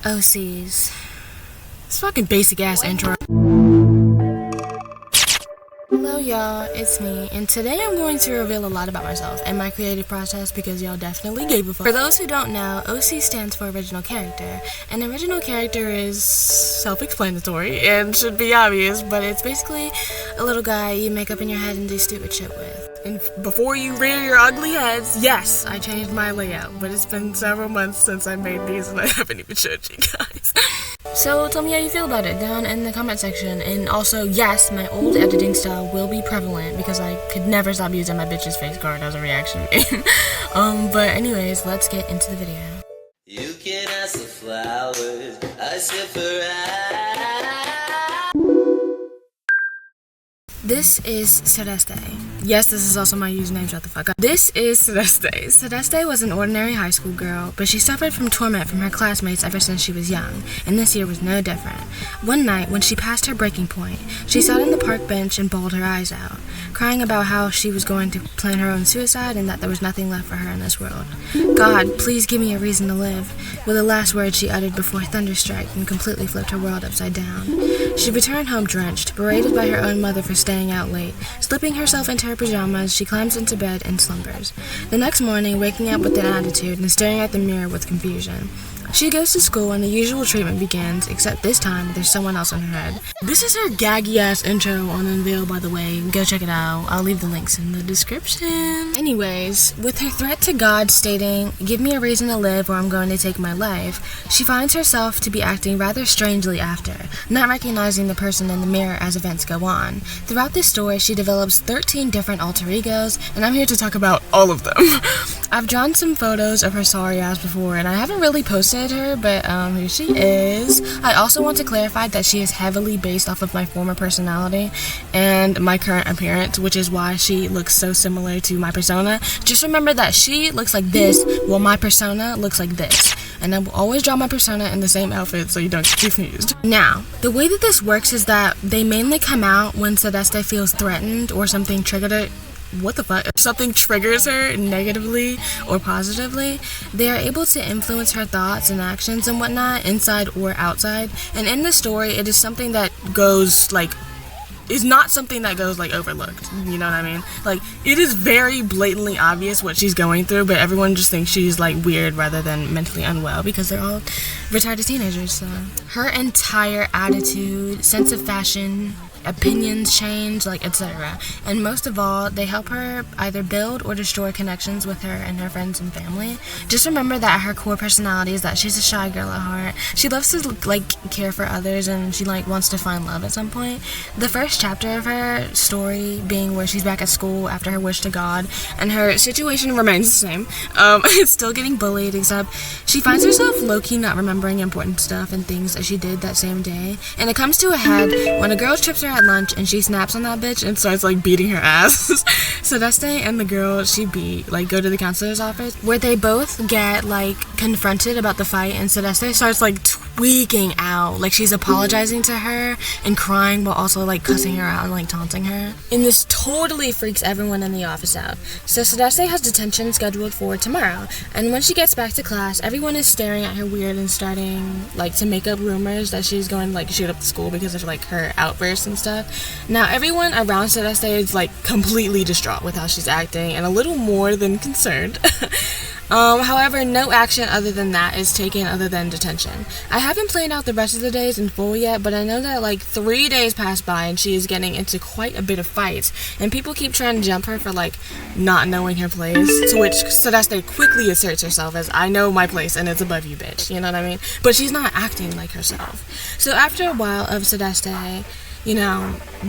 OCS. This fucking basic ass intro. Hello y'all, it's me, and today I'm going to reveal a lot about myself and my creative process because y'all definitely gave a fuck. For those who don't know, OC stands for original character. An original character is self-explanatory and should be obvious, but it's basically a little guy you make up in your head and do stupid shit with. And before you rear your ugly heads, yes, I changed my layout, but it's been several months since I made these and I haven't even showed you guys. So tell me how you feel about it down in the comment section. And also, yes, my old editing style will be prevalent because I could never stop using my bitch's face card as a reaction game. But anyways, let's get into the video. You can ask the flowers, I sit for This is Celeste. Yes, this is also my username, shut the fuck up. This is Celeste. Celeste was an ordinary high school girl, but she suffered from torment from her classmates ever since she was young, and this year was no different. One night, when she passed her breaking point, she sat on the park bench and bawled her eyes out, crying about how she was going to plan her own suicide and that there was nothing left for her in this world. God, please give me a reason to live, were the last words she uttered before thunder struck and completely flipped her world upside down. She returned home drenched, berated by her own mother for staying out late. Slipping herself into her pajamas, she climbs into bed and slumbers. The next morning, waking up with an attitude and staring at the mirror with confusion. She goes to school and the usual treatment begins, except this time there's someone else in her head. This is her gaggy ass intro on Unveil, by the way. Go check it out. I'll leave the links in the description. Anyways, with her threat to God stating, "Give me a reason to live or I'm going to take my life," she finds herself to be acting rather strangely after, not recognizing the person in the mirror as events go on. Throughout this story, she develops 13 different alter egos, and I'm here to talk about all of them. I've drawn some photos of her sorry ass before, and I haven't really posted her, but here she is. I also want to clarify that she is heavily based off of my former personality and my current appearance, which is why she looks so similar to my persona. Just remember that she looks like this, while my persona looks like this. And I will always draw my persona in the same outfit so you don't get confused. Now, the way that this works is that they mainly come out when Celeste feels threatened or something triggered her. What the fuck? If something triggers her negatively or positively, they are able to influence her thoughts and actions and whatnot, inside or outside. And in the story, it is something that goes is not something that goes overlooked. You know what I mean? It is very blatantly obvious what she's going through, but everyone just thinks she's weird rather than mentally unwell because they're all retarded teenagers. So her entire attitude, sense of fashion, opinions change, etc. And most of all, they help her either build or destroy connections with her and her friends and family. Just remember that her core personality is that she's a shy girl at heart. She loves to care for others, and she wants to find love at some point. The first chapter of her story being where she's back at school after her wish to God, and her situation remains the same. It's still getting bullied, except she finds herself low-key not remembering important stuff and things that she did that same day. And it comes to a head when a girl trips her at lunch and she snaps on that bitch and starts beating her ass. Celeste and the girl she beat go to the counselor's office, where they both get confronted about the fight, and Celeste starts tweaking out, she's apologizing to her and crying while also cussing her out and taunting her. And this totally freaks everyone in the office out. So Celeste has detention scheduled for tomorrow, and when she gets back to class, everyone is staring at her weird and starting to make up rumors that she's going to shoot up the school because of her outbursts and stuff. Now everyone around Celeste is completely distraught with how she's acting and a little more than concerned. However, no action other than that is taken other than detention. I haven't planned out the rest of the days in full yet, but I know that 3 days pass by and she is getting into quite a bit of fights, and people keep trying to jump her for not knowing her place, to which Celeste quickly asserts herself as, "I know my place and it's above you, bitch," you know what I mean? But she's not acting like herself. So after a while of Celeste,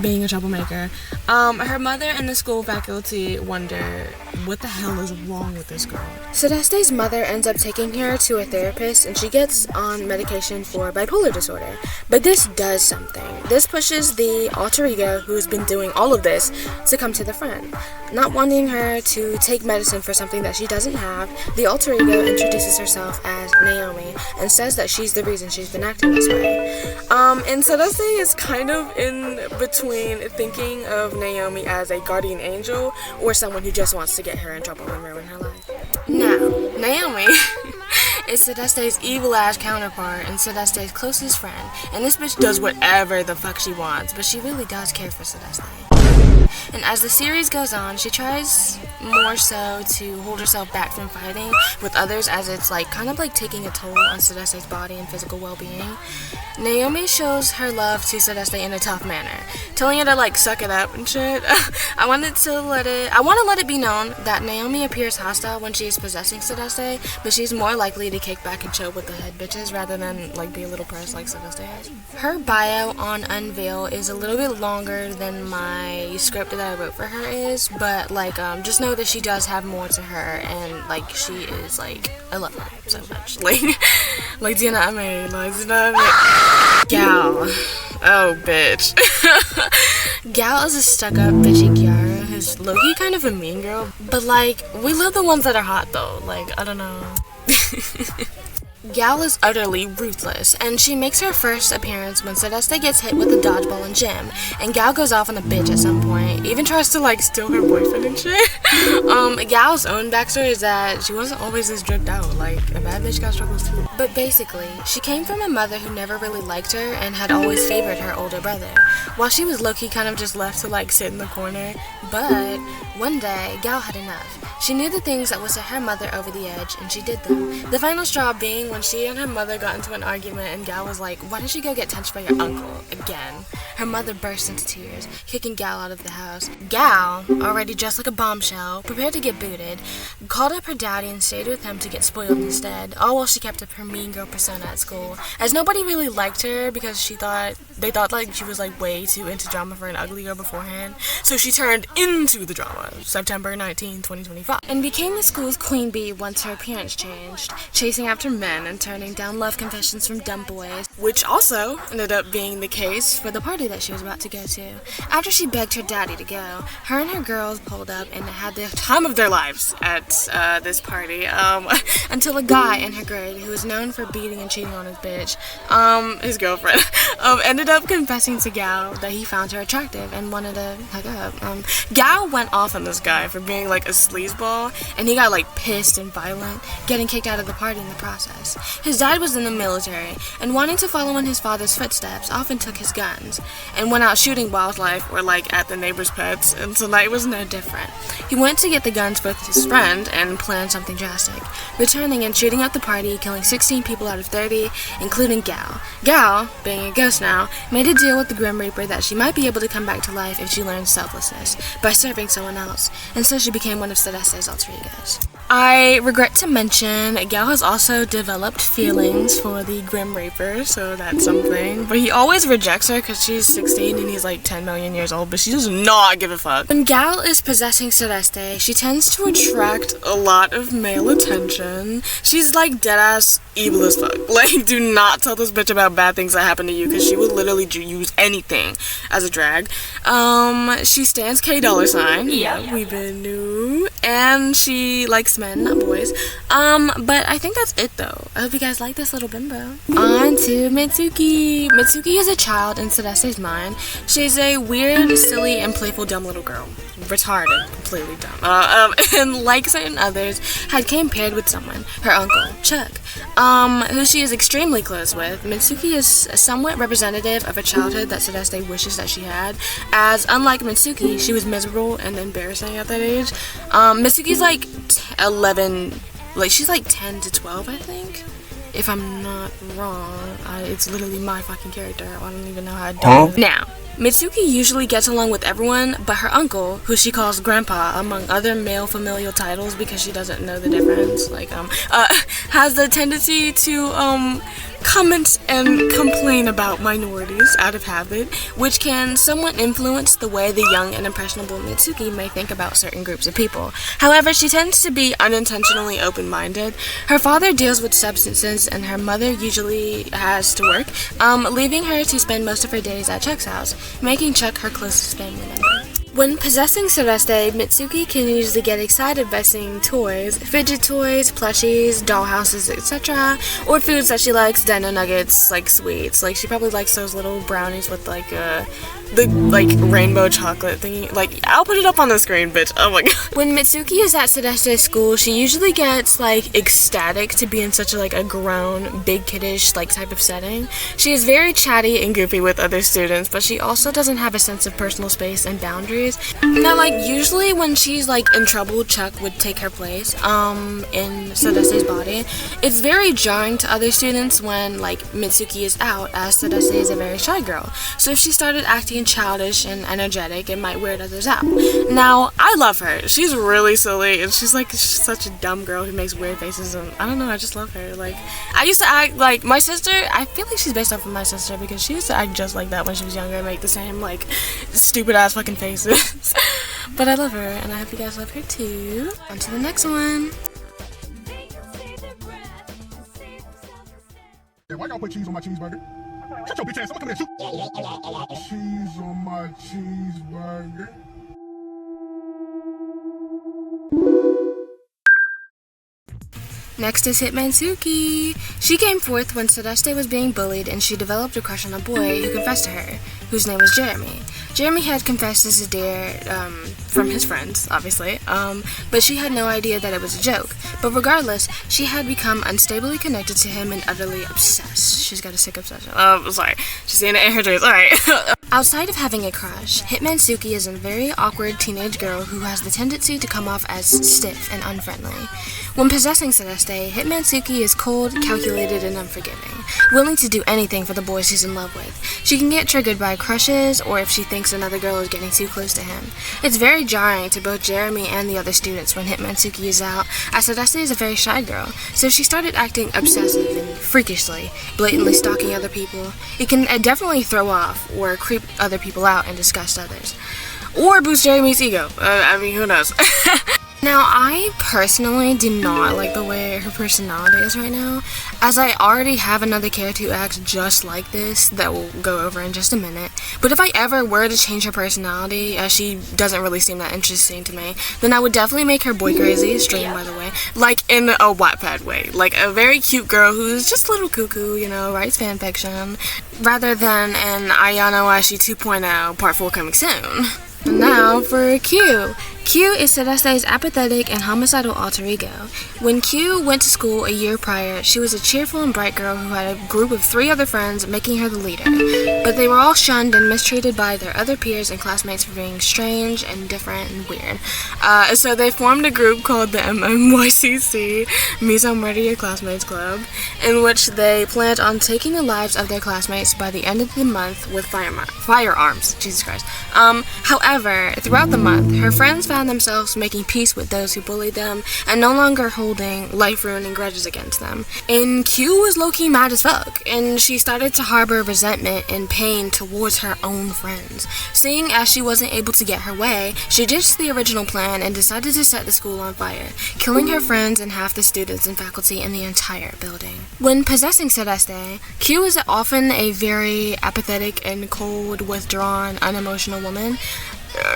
being a troublemaker, her mother and the school faculty wonder what the hell is wrong with this girl. Celeste's mother ends up taking her to a therapist, and she gets on medication for bipolar disorder. But this does something. This pushes the alter ego who's been doing all of this to come to the front. Not wanting her to take medicine for something that she doesn't have, the alter ego introduces herself as Naomi and says that she's the reason she's been acting this way. And Celeste is kind of in between thinking of Naomi as a guardian angel or someone who just wants to get her in trouble and ruin her life. Now, Naomi is Sedeste's evil-ass counterpart and Sedeste's closest friend, and this bitch does whatever the fuck she wants, but she really does care for Sedeste. And as the series goes on, she tries more so to hold herself back from fighting with others, as it's like kind of like taking a toll on Sedeste's body and physical well-being. Naomi shows her love to Sedeste in a tough manner, telling her to like suck it up and shit. I want to let it be known that Naomi appears hostile when she is possessing Sedeste, but she's more likely to kick back and chill with the head bitches rather than like be a little pressed like Sedeste is. Her bio on Unveil is a little bit longer than my script that I wrote for her is, but like just know that she does have more to her, and like she is like, I love her so much. Like Gal. Oh, bitch. Gal is a stuck-up bitchy Kiara who's low-key kind of a mean girl, but like, we love the ones that are hot though, like, I don't know. Gal is utterly ruthless, and she makes her first appearance when Sedeste gets hit with a dodgeball in gym, and Gal goes off on the bitch at some point, even tries to like steal her boyfriend and shit. Gal's own backstory is that she wasn't always this dripped out, like a bad bitch got struggles too. But basically, she came from a mother who never really liked her and had always favored her older brother, while she was low-key kind of just left to like sit in the corner. But one day, Gal had enough. She knew the things that would set her mother over the edge, and she did them. The final straw being when she and her mother got into an argument, and Gal was like, why don't you go get touched by your uncle again? Her mother burst into tears, kicking Gal out of the house. Gal, already dressed like a bombshell, prepared to get booted, called up her daddy and stayed with him to get spoiled instead, all while she kept up her mean girl persona at school, as nobody really liked her because they thought like she was like way too into drama for an ugly girl beforehand. So she turned into the drama, September 19, 2025, and became the school's queen bee once her appearance changed, chasing after men and turning down love confessions from dumb boys, which also ended up being the case for the party that she was about to go to. After she begged her daddy to go, her and her girls pulled up and had the time of their lives at this party, until a guy in her grade who was known for beating and cheating on his bitch, his girlfriend, ended up confessing to Gal that he found her attractive and wanted to hook up. Gal went off on this guy for being like a sleazeball, and he got like pissed and violent, getting kicked out of the party in the process. His dad was in the military, and wanting to follow in his father's footsteps, often took his guns and went out shooting wildlife or like at the neighbor's pets, and tonight was no different. He went to get the guns for his friend and planned something drastic, returning and shooting up the party, killing 16 people out of 30, including Gal. Gal, being a ghost now, made a deal with the Grim Reaper that she might be able to come back to life if she learned selflessness by serving someone else, and so she became one of Sedeste's alter egos. I regret to mention, Gal has also developed feelings for the Grim Reaper, so that's something. But he always rejects her because she's 16 and he's like 10 million years old, but she does not give a fuck. When Gal is possessing Sedeste, she tends to attract a lot of male attention. She's like deadass evil as fuck. Like, do not tell this bitch about bad things that happen to you, because she will literally use anything as a drag. She stands K $, yeah, we've been new, and she likes men, not boys. But I think that's it though. I hope you guys like this little bimbo. On to Mitsuki. Mitsuki is a child in Sedeste's mind. She's a weird, silly, and playful dumb little girl. Retarded, completely dumb. And like certain others, had came paired with someone, her uncle, Chuck, who she is extremely close with. Mitsuki is somewhat representative of a childhood that Sedeste wishes that she had, as unlike Mitsuki, she was miserable and embarrassing at that age. Mitsuki's like 11, like she's like 10 to 12, I think, if I'm not wrong. It's literally my fucking character. I don't even know how to do it. Now, Mitsuki usually gets along with everyone but her uncle, who she calls Grandpa, among other male familial titles because she doesn't know the difference. Like, has the tendency to, comment and complain about minorities out of habit, which can somewhat influence the way the young and impressionable Mitsuki may think about certain groups of people. However, she tends to be unintentionally open-minded. Her father deals with substances, and her mother usually has to work, leaving her to spend most of her days at Chuck's house, making Chuck her closest family member. When possessing Sedeste, Mitsuki can usually get excited by seeing toys, fidget toys, plushies, dollhouses, etc., or foods that she likes, dino nuggets, like sweets. Like, she probably likes those little brownies with like the like rainbow chocolate thingy. Like, I'll put it up on the screen, bitch. Oh my god. When Mitsuki is at Sedeste's school, she usually gets like ecstatic to be in such a grown, big kiddish like type of setting. She is very chatty and goofy with other students, but she also doesn't have a sense of personal space and boundaries. Now, like, usually when she's like in trouble, Chuck would take her place in Sedeste's body. It's very jarring to other students when like Mitsuki is out, as Sedeste is a very shy girl. So if she started acting childish and energetic, it might weird others out. Now, I love her. She's really silly, and she's such a dumb girl who makes weird faces, and I don't know, I just love her. Like, I used to act like my sister. I feel like she's based off of my sister because she used to act just like that when she was younger and make the same like stupid ass fucking faces. But I love her, and I hope you guys love her too. On to the next one. Yeah, why y'all put cheese on my cheeseburger? Shut your bitch ass, I'm gonna come at you. Cheese on my cheeseburger. Next is Hitmansuki. She came forth when Sedeste was being bullied, and she developed a crush on a boy who confessed to her, whose name was Jeremy. Jeremy had confessed as a dare from his friends, obviously, but she had no idea that it was a joke. But regardless, she had become unstably connected to him and utterly obsessed. She's got a sick obsession. Sorry. She's seeing it in her dreams. Alright. Outside of having a crush, Hitmansuki is a very awkward teenage girl who has the tendency to come off as stiff and unfriendly. When possessing Sedeste, Hitmansuki is cold, calculated, and unforgiving, willing to do anything for the boy she's in love with. She can get triggered by crushes or if she thinks another girl is getting too close to him. It's very jarring to both Jeremy and the other students when Hitmansuki is out, as Sedeste is a very shy girl, so if she started acting obsessive and freakishly, blatantly stalking other people, it can definitely throw off or creep other people out and disgust others. Or boost Jeremy's ego. I mean, who knows? Now, I personally do not like the way her personality is right now, as I already have another character who acts just like this that we'll go over in just a minute. But if I ever were to change her personality, as she doesn't really seem that interesting to me, then I would definitely make her boy crazy, stream by the way, like in a Wattpad way, like a very cute girl who's just a little cuckoo, you know, writes fanfiction, rather than an Ayano Ashi 2.0 Part 4 coming soon. And now for Q. Q is Sedeste's apathetic and homicidal alter ego. When Q went to school a year prior, she was a cheerful and bright girl who had a group of 3 other friends, making her the leader. But they were all shunned and mistreated by their other peers and classmates for being strange and different and weird. So they formed a group called the MMYCC, Miso Murder Your Classmates Club, in which they planned on taking the lives of their classmates by the end of the month with firearms. Jesus Christ. However, throughout the month, her friends found themselves making peace with those who bullied them and no longer holding life-ruining grudges against them. And Q was low-key mad as fuck, and she started to harbor resentment and pain towards her own friends. Seeing as she wasn't able to get her way, she ditched the original plan and decided to set the school on fire, killing her friends and half the students and faculty in the entire building. When possessing Sedeste, Q is often a very apathetic and cold, withdrawn, unemotional woman,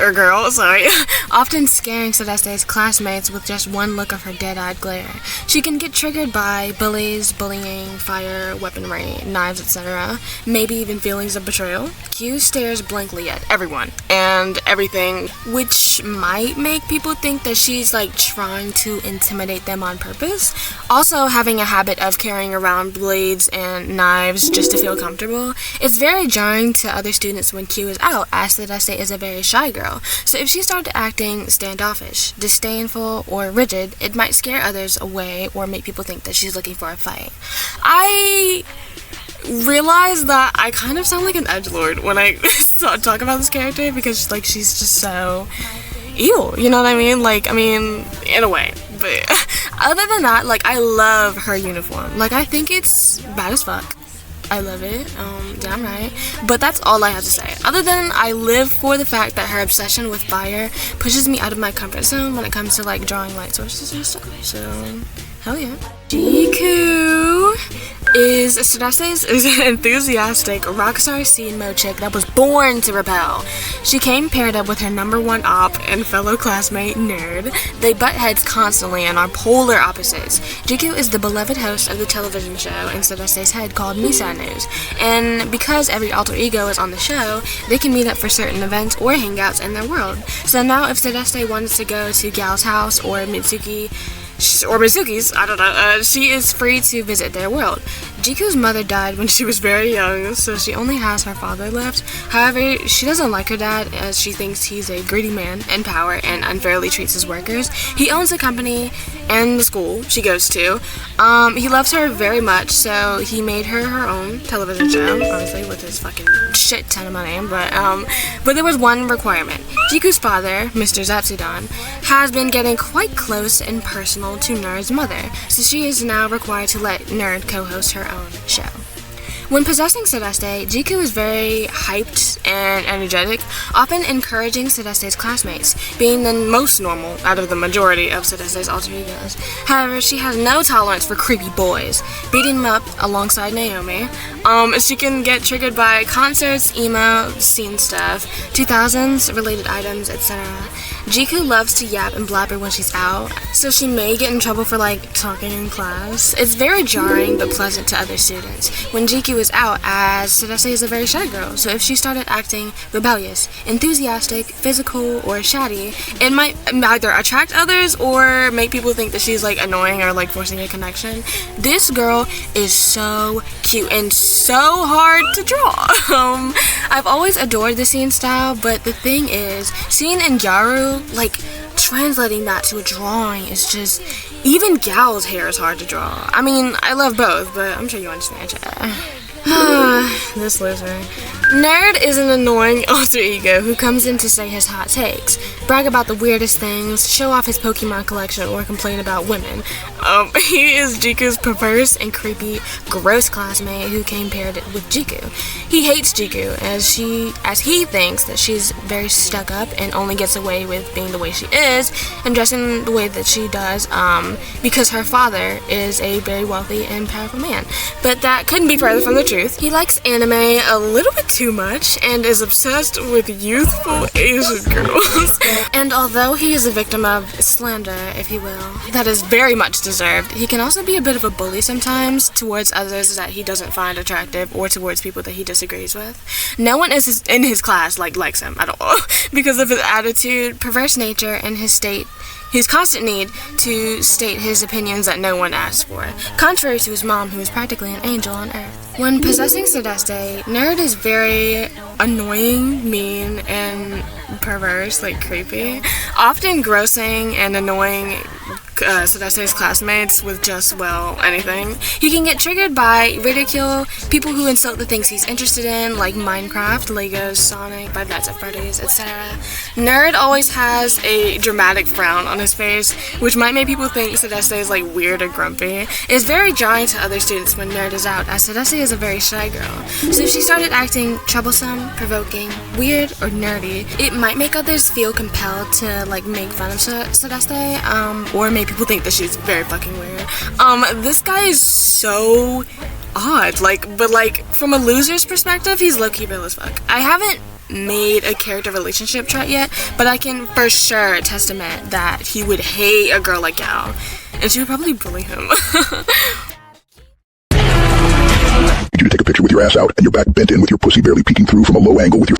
or girl, sorry, often scaring Sedeste's classmates with just one look of her dead-eyed glare. She can get triggered by bullies, bullying, fire, weaponry, knives, etc., maybe even feelings of betrayal. Q stares blankly at everyone and everything, which might make people think that she's like trying to intimidate them on purpose. Also, having a habit of carrying around blades and knives just to feel comfortable. It's very jarring to other students when Q is out, as Sedeste is a very shy girl. So if she started acting standoffish, disdainful, or rigid, it might scare others away or make people think that she's looking for a fight. I realized that I kind of sound like an edgelord when I talk about this character, because like she's just so ew, you know what I mean? Like, I mean, in a way. But other than that, like, I love her uniform. Like, I think it's bad as fuck. I love it, damn right. But that's all I have to say. Other than I live for the fact that her obsession with fire pushes me out of my comfort zone when it comes to like drawing light sources and stuff. So, hell yeah. Jiku! is Sedesse's is an enthusiastic rockstar scene mode chick that was born to rebel. She came paired up with her #1 op and fellow classmate Nerd. They butt heads constantly and are polar opposites. Jiku is the beloved host of the television show in Sedesse's head called Misa News, and because every alter ego is on the show, they can meet up for certain events or hangouts in their world. So now if Sedesse wanted to go to Gal's house or Mitsuki's, I don't know, she is free to visit their world. Jiku's mother died when she was very young, so she only has her father left. However, she doesn't like her dad as she thinks he's a greedy man in power and unfairly treats his workers. He owns a company and the school she goes to. He loves her very much, so he made her her own television show, obviously with his fucking shit ton of money, but there was one requirement. Jiku's father, Mr. Zapsudan, has been getting quite close and personal to Nerd's mother, so she is now required to let Nerd co-host her own show. When possessing Sedesse, Jiku is very hyped and energetic, often encouraging Sedesse's classmates, being the most normal out of the majority of Sedesse's alter egos. However, she has no tolerance for creepy boys, beating them up alongside Naomi. She can get triggered by concerts, emo, scene stuff, 2000s related items, etc. Jiku loves to yap and blabber when she's out, so she may get in trouble for talking in class. It's very jarring but pleasant to other students when Jiku is out, as Sedesse is a very shy girl, so if she started acting rebellious, enthusiastic, physical, or chatty, it might either attract others or make people think that she's annoying or forcing a connection. This girl is so cute and so hard to draw. I've always adored the scene style, but the thing is, seeing in Gyaru, translating that to a drawing is just, even Gal's hair is hard to draw. I mean, I love both, but I'm sure you understand. This loser. Nerd is an annoying alter ego who comes in to say his hot takes, brag about the weirdest things, show off his Pokemon collection, or complain about women. He is Jiku's perverse and creepy, gross classmate who came paired with Jiku. He hates Jiku as he thinks that she's very stuck up and only gets away with being the way she is and dressing the way that she does because her father is a very wealthy and powerful man. But that couldn't be further from the truth. He likes anime a little bit too much and is obsessed with youthful Asian girls. And although he is a victim of slander, if you will, that is very much deserved, he can also be a bit of a bully sometimes towards others that he doesn't find attractive or towards people that he disagrees with. No one in his class likes him at all because of his attitude, perverse nature, and his constant need to state his opinions that no one asks for, contrary to his mom, who is practically an angel on earth. When possessing Sedesse, Nerd is very annoying, mean, and perverse, creepy, often grossing and annoying Sedesse's classmates with just, anything. He can get triggered by ridicule, people who insult the things he's interested in, like Minecraft, Legos, Sonic, Five Nights at Freddy's, etc. Nerd always has a dramatic frown on his face, which might make people think Sedesse is weird or grumpy. It's very jarring to other students when Nerd is out, as Sedesse is a very shy girl. So if she started acting troublesome, provoking, weird, or nerdy, it might make others feel compelled to make fun of Sedesse, or make people think that she's very fucking weird. This guy is so odd, but from a loser's perspective, he's low-key real as fuck. I haven't made a character relationship chart yet, but I can for sure testament that he would hate a girl like Gal, and she would probably bully him. Need you to take a picture with your ass out and your back bent in with your pussy barely peeking through from a low angle with your...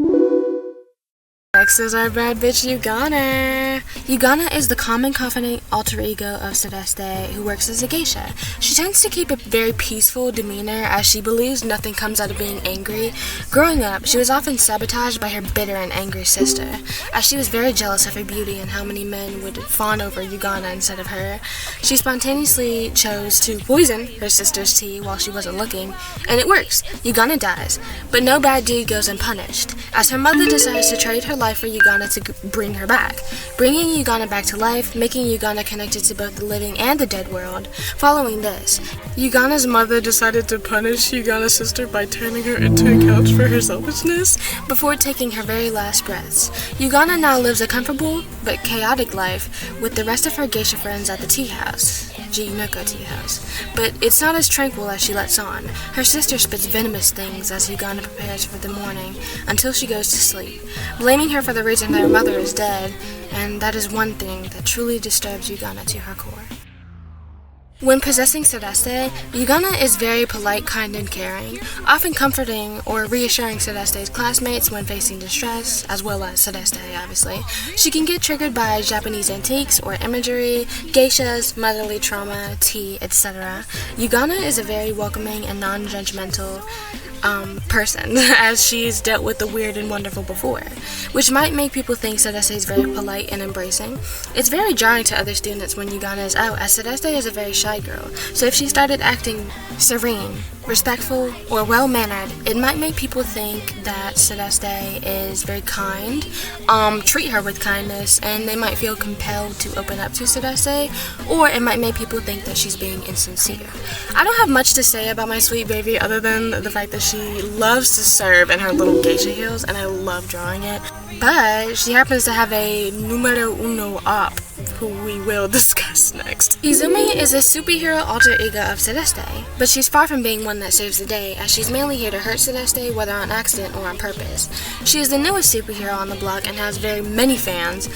Next is our bad bitch, Ughhh. Ughhh is the common confident alter ego of Sedesse, who works as a geisha. She tends to keep a very peaceful demeanor as she believes nothing comes out of being angry. Growing up, she was often sabotaged by her bitter and angry sister, as she was very jealous of her beauty and how many men would fawn over Ughhh instead of her. She spontaneously chose to poison her sister's tea while she wasn't looking, and it works. Ughhh dies, but no bad deed goes unpunished, as her mother decides to trade her life life for Ughhh to bring her back, bringing Ughhh back to life, making Ughhh connected to both the living and the dead world. Following this, Ughh's mother decided to punish Ughh's sister by turning her into a couch for her selfishness before taking her very last breaths. Ughhh now lives a comfortable but chaotic life with the rest of her geisha friends at the tea house. Jinoko tea house. But it's not as tranquil as she lets on. Her sister spits venomous things as Ughhh prepares for the morning until she goes to sleep, blaming her for the reason that her mother is dead, and that is one thing that truly disturbs Ughhh to her core. When possessing Celeste, Ughhh is very polite, kind, and caring, often comforting or reassuring Celeste's classmates when facing distress, as well as Celeste, obviously. She can get triggered by Japanese antiques or imagery, geishas, motherly trauma, tea, etc. Ughhh is a very welcoming and non-judgmental person, as she's dealt with the weird and wonderful before, which might make people think Celeste is very polite and embracing. It's very jarring to other students when Ughhh is out, as Celeste is a very shy girl, so if she started acting serene, respectful, or well-mannered, it might make people think that Celeste is very kind, treat her with kindness, and they might feel compelled to open up to Celeste, or it might make people think that she's being insincere. I don't have much to say about my sweet baby other than the fact that she loves to serve in her little geisha heels, and I love drawing it, but she happens to have a numero uno op, who we will discuss next. Izumi is a superhero alter ego of Celeste, but she's far from being one that saves the day, as she's mainly here to hurt Celeste, whether on accident or on purpose. She is the newest superhero on the block and has very many fans,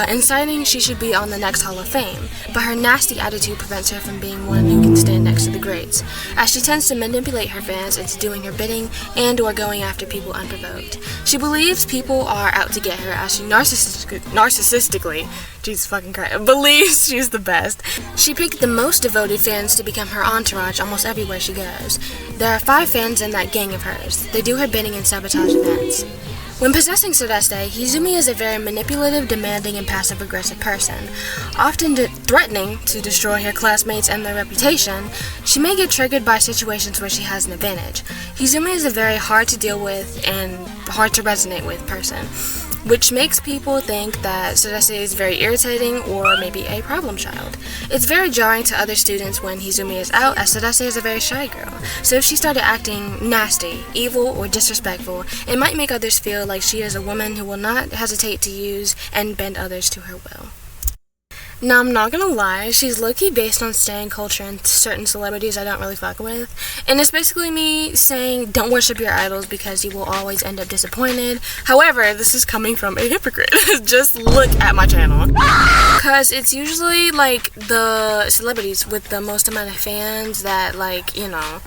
inciting she should be on the next Hall of Fame, but her nasty attitude prevents her from being one who can stand next to the greats, as she tends to manipulate her fans into doing her bidding and or going after people unprovoked. She believes people are out to get her, as she narcissistically, Jesus fucking Christ, believes she's the best. She picked the most devoted fans to become her entourage almost everywhere she goes. There are 5 fans in that gang of hers. They do her bidding and sabotage events. When possessing Celeste, Izumi is a very manipulative, demanding, and passive-aggressive person, often threatening to destroy her classmates and their reputation. She may get triggered by situations where she has an advantage. Izumi is a very hard to deal with and hard to resonate with person, which makes people think that Celeste is very irritating or maybe a problem child. It's very jarring to other students when Izumi is out, as Celeste is a very shy girl, so if she started acting nasty, evil, or disrespectful, it might make others feel like she is a woman who will not hesitate to use and bend others to her will. Now, I'm not gonna lie, she's low-key based on stan culture and certain celebrities I don't really fuck with, and it's basically me saying don't worship your idols because you will always end up disappointed. However, this is coming from a hypocrite. Just look at my channel. Because it's usually, like, the celebrities with the most amount of fans that, like, you know,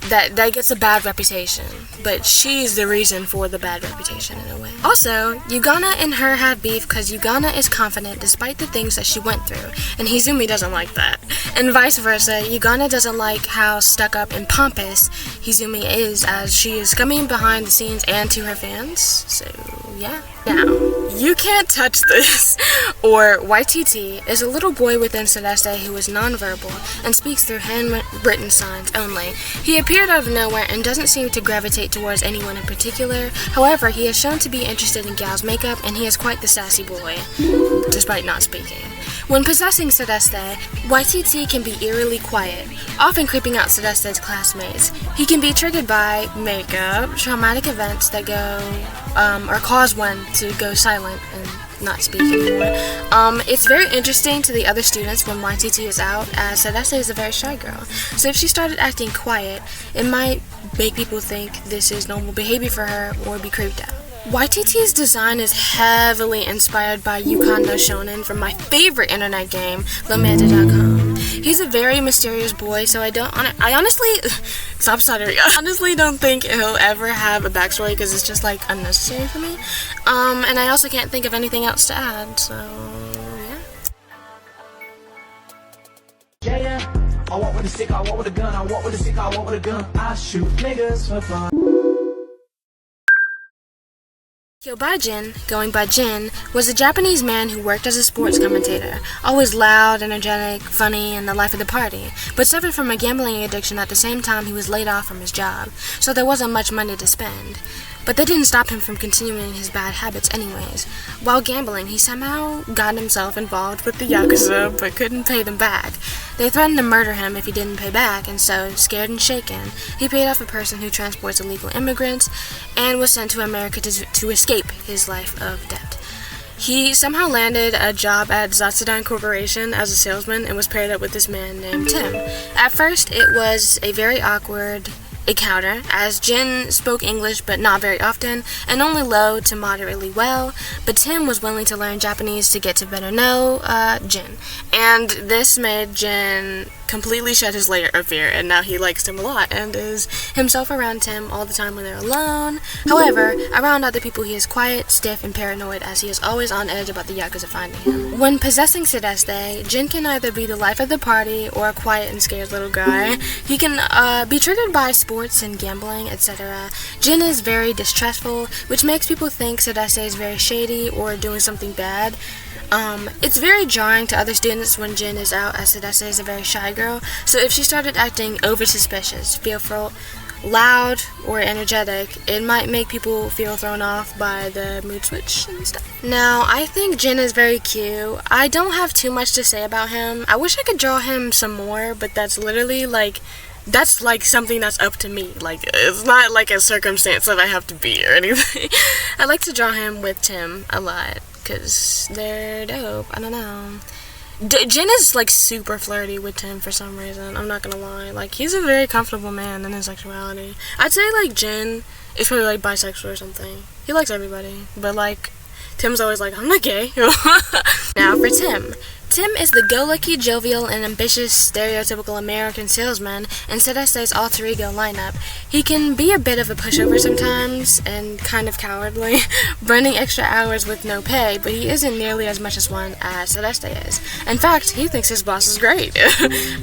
that gets a bad reputation, but she's the reason for the bad reputation in a way. Also, Ughhh and her had beef because Ughhh is confident despite the things that she went through, and Izumi doesn't like that. And vice versa, Ughhh doesn't like how stuck up and pompous Izumi is, as she is coming behind the scenes and to her fans, so yeah. Now, You Can't Touch This, or YTT, is a little boy within Celeste who is nonverbal and speaks through handwritten signs only. He appeared out of nowhere and doesn't seem to gravitate towards anyone in particular. However, he is shown to be interested in gals' makeup, and he is quite the sassy boy, despite not speaking. When possessing Celeste, YTT can be eerily quiet, often creeping out Celeste's classmates. He can be triggered by makeup, traumatic events that go, or cause one to go silent and not speak anymore. It's very interesting to the other students when YTT is out, as Celeste is a very shy girl. So if she started acting quiet, it might make people think this is normal behavior for her or be creeped out. YTT's design is heavily inspired by Yukon no Shonen from my favorite internet game, Lomanda.com. He's a very mysterious boy, so I honestly, stop stuttering, I honestly don't think he'll ever have a backstory because it's just like unnecessary for me. And I also can't think of anything else to add, so yeah. I walk with a stick, I walk with a gun, I walk with a stick, I walk with a gun, I shoot niggas for fun. Kyobajin, going by Jin, was a Japanese man who worked as a sports commentator, always loud, energetic, funny, and the life of the party, but suffered from a gambling addiction at the same time he was laid off from his job, so there wasn't much money to spend. But that didn't stop him from continuing his bad habits anyways. While gambling, he somehow got himself involved with the Yakuza, but couldn't pay them back. They threatened to murder him if he didn't pay back, and so, scared and shaken, he paid off a person who transports illegal immigrants, and was sent to America to escape his life of debt. He somehow landed a job at Zatsudan Corporation as a salesman, and was paired up with this man named Tim. At first, it was a very awkward encounter, as Jin spoke English but not very often, and only low to moderately well, but Tim was willing to learn Japanese to get to better know Jin. And this made Jin completely shed his layer of fear, and now he likes Tim a lot and is himself around Tim all the time when they're alone. However, around other people he is quiet, stiff, and paranoid, as he is always on edge about the Yakuza finding him. When possessing soodesuse, Jin can either be the life of the party or a quiet and scared little guy. He can be triggered by sports and gambling, etc. Jin is very distrustful, which makes people think soodesuse is very shady or doing something bad. It's very jarring to other students when Jin is out, as soodesuse is a very shy girl, so if she started acting over-suspicious, fearful, loud, or energetic, it might make people feel thrown off by the mood switch and stuff. Now, I think Jin is very cute. I don't have too much to say about him. I wish I could draw him some more, but that's literally, that's something that's up to me. It's not like a circumstance that I have to be or anything. I like to draw him with Tim a lot, because they're dope. I don't know. Jin is super flirty with Tim for some reason. I'm not gonna lie. He's a very comfortable man in his sexuality. I'd say Jin is probably bisexual or something. He likes everybody, but Tim's always I'm not gay. Now for Tim. Tim is the go-lucky, jovial, and ambitious stereotypical American salesman in soodesuse alter ego lineup. He can be a bit of a pushover sometimes, and kind of cowardly, burning extra hours with no pay, but he isn't nearly as much as one as soodesuse is. In fact, he thinks his boss is great,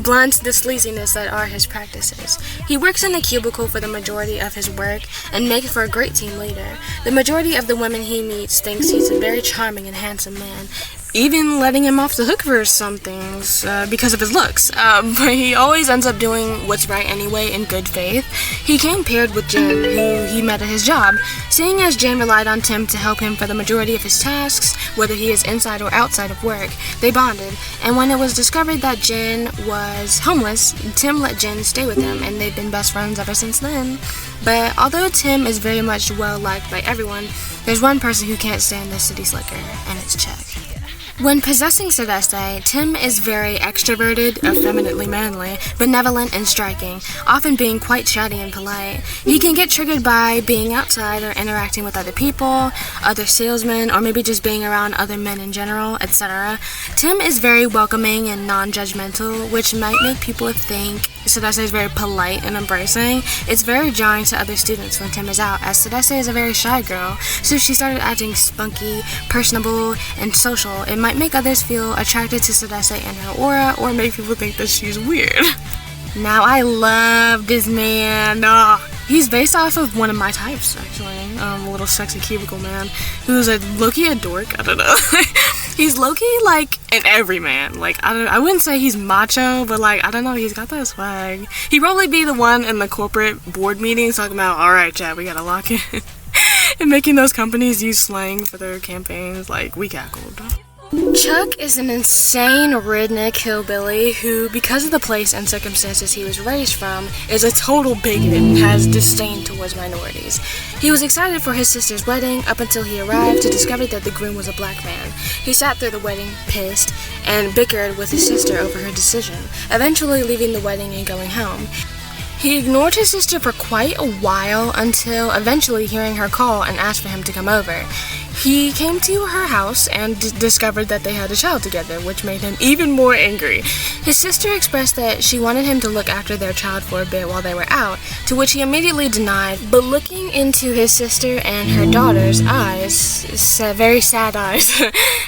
blunt to the sleaziness that are his practices. He works in a cubicle for the majority of his work, and makes for a great team leader. The majority of the women he meets thinks he's a very charming and handsome man, even letting him off the hook for some things because of his looks, but he always ends up doing what's right anyway in good faith. He came paired with Jin, who he met at his job. Seeing as Jin relied on Tim to help him for the majority of his tasks, whether he is inside or outside of work, they bonded, and when it was discovered that Jin was homeless, Tim let Jin stay with him, and they've been best friends ever since then. But although Tim is very much well liked by everyone, there's one person who can't stand the city slicker, and it's Chuck. When possessing soodesuse, Tim is very extroverted, effeminately manly, benevolent, and striking, often being quite chatty and polite. He can get triggered by being outside or interacting with other people, other salesmen, or maybe just being around other men in general, etc. Tim is very welcoming and non-judgmental, which might make people think soodesuse is very polite and embracing. It's very jarring to other students when Tim is out, as soodesuse is a very shy girl, so if she started acting spunky, personable, and social, it might make others feel attracted to soodesuse and her aura, or make people think that she's weird. Now, I love this man. He's based off of one of my types, actually. A little sexy cubicle man who's low-key a dork. I don't know. He's low-key an everyman. I wouldn't say he's macho, but I don't know, he's got that swag. He'd probably be the one in the corporate board meetings talking about, alright, Chad, we gotta lock in. And making those companies use slang for their campaigns, we cackled. Chuck is an insane redneck hillbilly who, because of the place and circumstances he was raised from, is a total bigot and has disdain towards minorities. He was excited for his sister's wedding up until he arrived to discover that the groom was a black man. He sat through the wedding, pissed, and bickered with his sister over her decision, eventually leaving the wedding and going home. He ignored his sister for quite a while until eventually hearing her call and asked for him to come over. He came to her house and discovered that they had a child together, which made him even more angry. His sister expressed that she wanted him to look after their child for a bit while they were out, to which he immediately denied, but looking into his sister and her daughter's eyes, very sad eyes,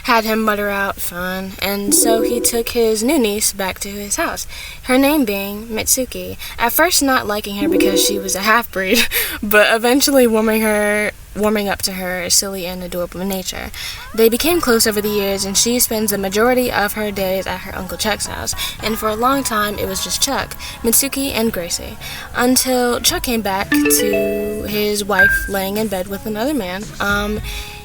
had him mutter out, "Fine," and so he took his new niece back to his house, her name being Mitsuki, at first not liking her because she was a half-breed, but eventually warming her warming up to her silly and adorable nature. They became close over the years, and she spends the majority of her days at her Uncle Chuck's house. And for a long time, it was just Chuck, Mitsuki, and Gracie. Until Chuck came back to his wife laying in bed with another man.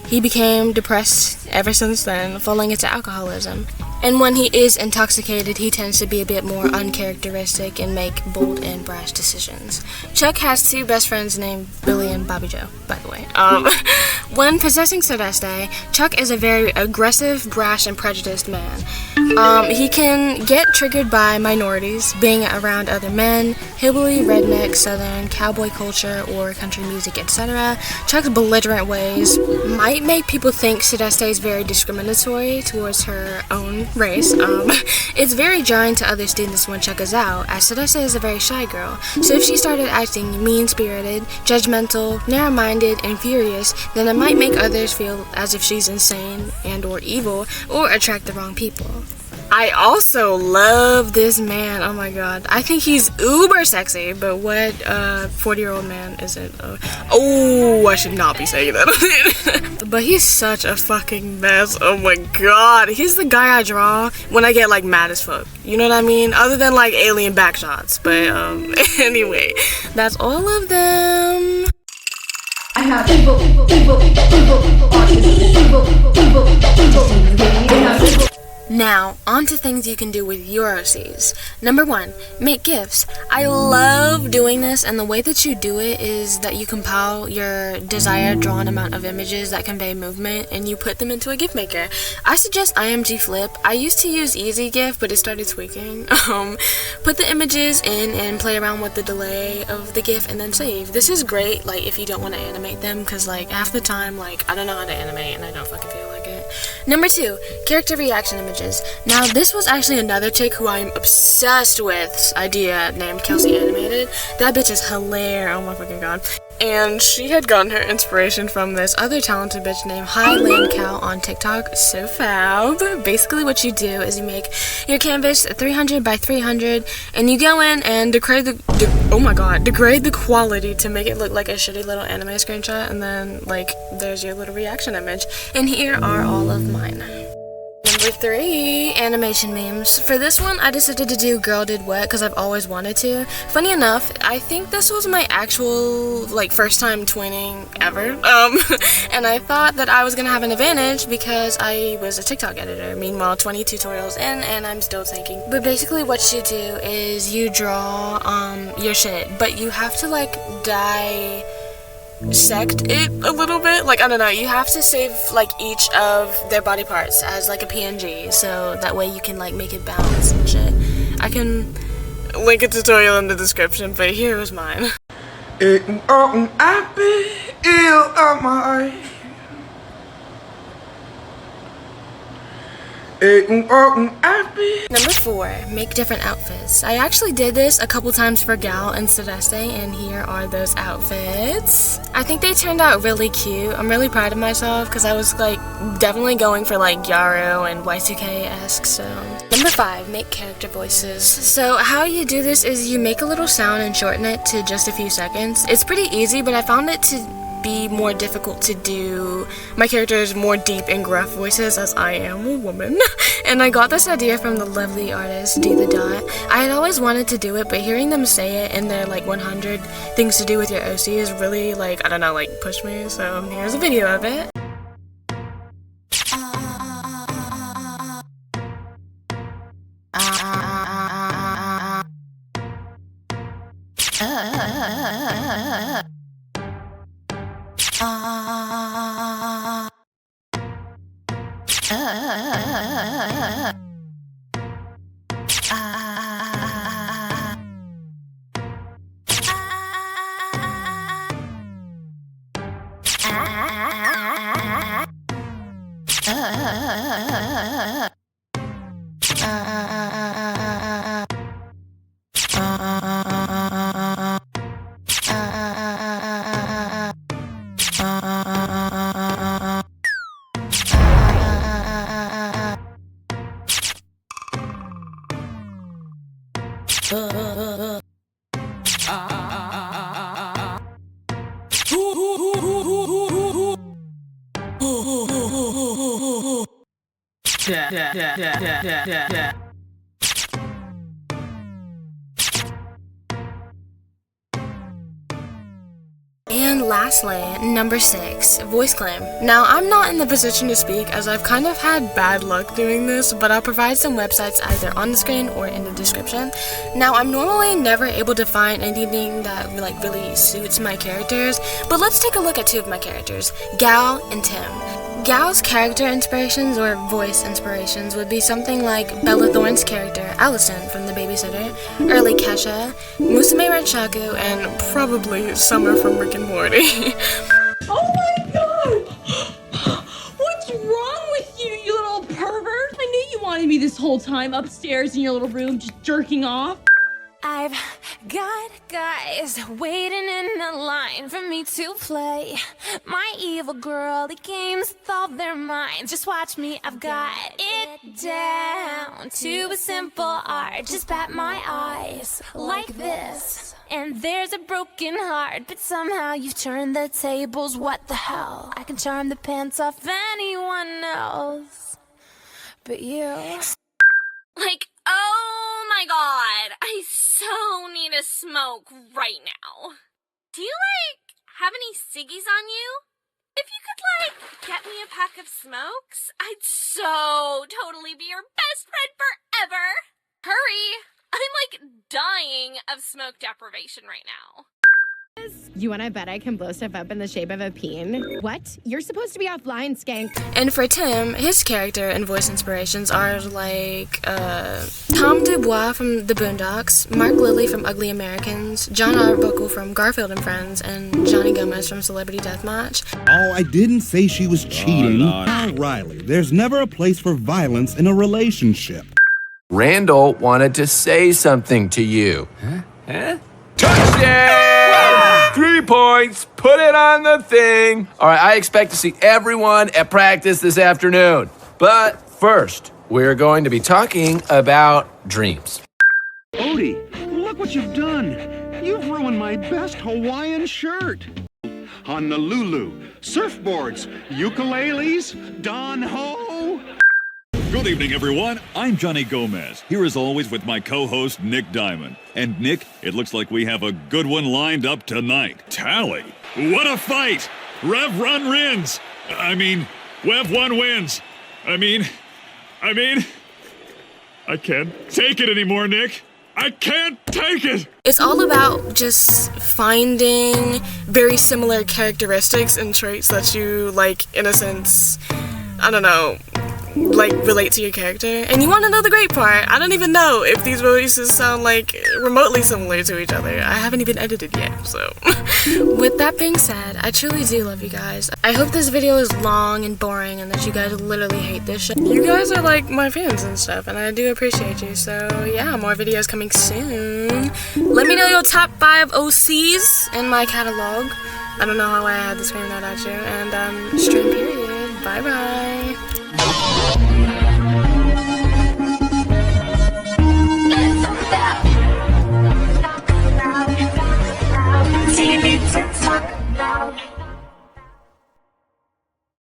He became depressed ever since then, falling into alcoholism. And when he is intoxicated, he tends to be a bit more uncharacteristic and make bold and brash decisions. Chuck has two best friends named Billy and Bobby Joe, by the way. When possessing Celeste, Chuck is a very aggressive, brash, and prejudiced man. He can get triggered by minorities, being around other men, hillbilly, redneck, southern, cowboy culture, or country music, etc. Chuck's belligerent ways might make people think Celeste is very discriminatory towards her own race. It's very jarring to other students when Chuck is out, as Celeste is a very shy girl. So if she started acting mean-spirited, judgmental, narrow-minded, and furious, then it might make others feel as if she's insane and or evil, or attract the wrong people. I also love this man. Oh my god. I think he's uber sexy, but what 40-year-old man isn't? Oh, I should not be saying that. But he's such a fucking mess. Oh my god. He's the guy I draw when I get like mad as fuck. You know what I mean? Other than like alien backshots. But anyway, that's all of them. I have evil autism. Now, on to things you can do with your OCs. Number 1, make GIFs. I love doing this, and the way that you do it is that you compile your desired drawn amount of images that convey movement, and you put them into a GIF maker. I suggest IMG Flip. I used to use Easy GIF, but it started tweaking. Put the images in and play around with the delay of the GIF, and then save. This is great, like, if you don't want to animate them, because, like, half the time, like, I don't know how to animate, and I don't fucking feel like it. Number 2, character reaction images. Now, this was actually another chick who I'm obsessed with, idea named Kelsey Animated. That bitch is hilarious. Oh my fucking god. And she had gotten her inspiration from this other talented bitch named Highland Cow on TikTok. So fab. Basically what you do is you make your canvas 300 by 300 and you go in and degrade the quality to make it look like a shitty little anime screenshot, and then like there's your little reaction image. And here are all of mine. Number 3, animation memes. For this one, I decided to do Girl Did What because I've always wanted to. Funny enough, I think this was my actual, like, first time twinning ever. And I thought that I was gonna have an advantage because I was a TikTok editor. Meanwhile, 20 tutorials in, and I'm still thinking. But basically what you do is you draw, your shit, but you have to, like, dissect it a little bit. Like, I don't know, you have to save like each of their body parts as like a PNG, so that way you can like make it balance and shit. I can link a tutorial in the description, but here is mine. Number 4, make different outfits. I actually did this a couple times for Gal and Celeste, and here are those outfits. I think they turned out really cute. I'm really proud of myself because I was like definitely going for like Yaro and Y2K-esque. So number 5, make character voices. So how you do this is you make a little sound and shorten it to just a few seconds. It's pretty easy, but I found it to be more difficult to do my character's more deep and gruff voices, as I am a woman. And I got this idea from the lovely artist D the Dot. I had always wanted to do it, but hearing them say it in their like 100 things to do with your OC is really like, I don't know, like pushed me. So here's a video of it. And lastly, number 6, voice claim. Now, I'm not in the position to speak as I've kind of had bad luck doing this, but I'll provide some websites either on the screen or in the description. Now, I'm normally never able to find anything that really suits my characters, but let's take a look at 2 of my characters, Gal and Tim. Gal's character inspirations or voice inspirations would be something like Bella Thorne's character, Allison from The Babysitter, early Kesha, Musume Ranchaku, and probably Summer from Rick and Morty. Oh my god! What's wrong with you, you little pervert? I knew you wanted me this whole time upstairs in your little room just jerking off. I've got guys waiting in the line for me to play my evil girly games with all their minds. Just watch me, I've got it down to a simple art. Just bat my eyes like this. And there's a broken heart, but somehow you've turned the tables. What the hell? I can charm the pants off anyone else but you. Like, oh my god, I so need a smoke right now. Do you, have any ciggies on you? If you could, get me a pack of smokes, I'd so totally be your best friend forever. Hurry! I'm, dying of smoke deprivation right now. You wanna bet I can blow stuff up in the shape of a peen? What? You're supposed to be offline, skank. And for Tim, his character and voice inspirations are Tom Dubois from The Boondocks, Mark Lilly from Ugly Americans, John Arbuckle from Garfield and Friends, and Johnny Gomez from Celebrity Deathmatch. Oh, I didn't say she was cheating. Oh, Riley, there's never a place for violence in a relationship. Randall wanted to say something to you. Huh? Touchdown! 3 points. Put it on the thing. All right, I expect to see everyone at practice this afternoon. But first, we're going to be talking about dreams. Odie, look what you've done. You've ruined my best Hawaiian shirt. Honolulu, surfboards, ukuleles, Don Ho. Good evening, everyone. I'm Johnny Gomez, here as always with my co-host, Nick Diamond. And Nick, it looks like we have a good one lined up tonight. Tally! What a fight! Rev Run wins! Wev 1 wins! I can't take it anymore, Nick. I can't take it! It's all about just finding very similar characteristics and traits that you, in a sense, I don't know, relate to your character. And you want to know the great part? I don't even know if these voices sound, remotely similar to each other. I haven't even edited yet, so. With that being said, I truly do love you guys. I hope this video is long and boring and that you guys literally hate this shit. You guys are, my fans and stuff, and I do appreciate you, so yeah, more videos coming soon. Let me know your top 5 OCs in my catalog. I don't know how I had to scream that at you. And, stream period. Bye-bye.